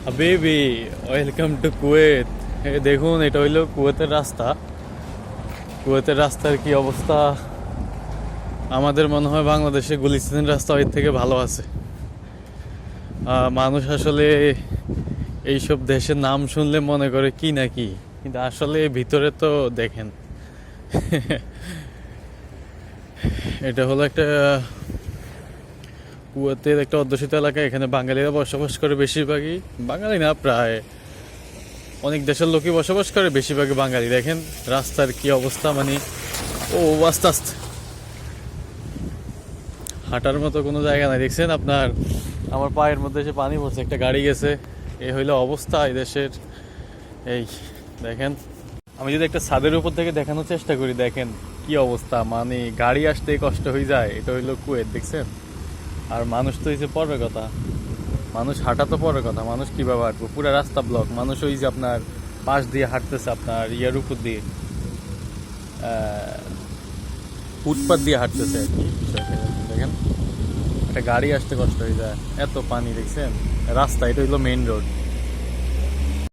হাবিবি, welcome to Kuwait. দেখুন, এটা হইলো কুয়েতের রাস্তা। কুয়েতের রাস্তার কি অবস্থা! আমাদের মনে হয় বাংলাদেশে গুলিস্তান রাস্তা এর থেকে ভালো আছে। মানুষ আসলে এইসব দেশের নাম শুনলে মনে করে কি না কি, কিন্তু আসলে ভিতরে তো দেখেন। এটা হলো একটা কুয়েতের একটা অধ্যুষিত এলাকা। এখানে বাঙালিরা বসবাস করে বেশিরভাগই। বাঙালি না, প্রায় অনেক দেশের লোকই বসবাস করে, বেশিরভাগই বাঙালি। দেখেন রাস্তার কি অবস্থা, মানে ও আস্তে আস্তে হাঁটার মতো কোনো জায়গা নাই। দেখছেন আপনার, আমার পায়ের মধ্যে এসে পানি পড়ছে, একটা গাড়ি গেছে। এই হইলো অবস্থা এই দেশের। এই দেখেন, আমি যদি একটা ছাদের উপর থেকে দেখানোর চেষ্টা করি, দেখেন কি অবস্থা, মানে গাড়ি আসতে কষ্ট হয়ে যায়। এটা হইলো কুয়েত, দেখছেন। আর মানুষ তো হয়েছে পরের কথা, মানুষ হাঁটা তো পরের কথা। মানুষ কীভাবে হাঁটবো, পুরো রাস্তা ব্লক। মানুষ ওই যে আপনার পাশ দিয়ে হাঁটতেছে, আপনার ইয়ার উপর দিয়ে, ফুটপাত দিয়ে হাঁটতেছে আর কি। বিষয়টা দেখেন, একটা গাড়ি আসতে কষ্ট হয়ে যায়, এত পানি। দেখছেন রাস্তা, এটা হইলো মেইন রোড।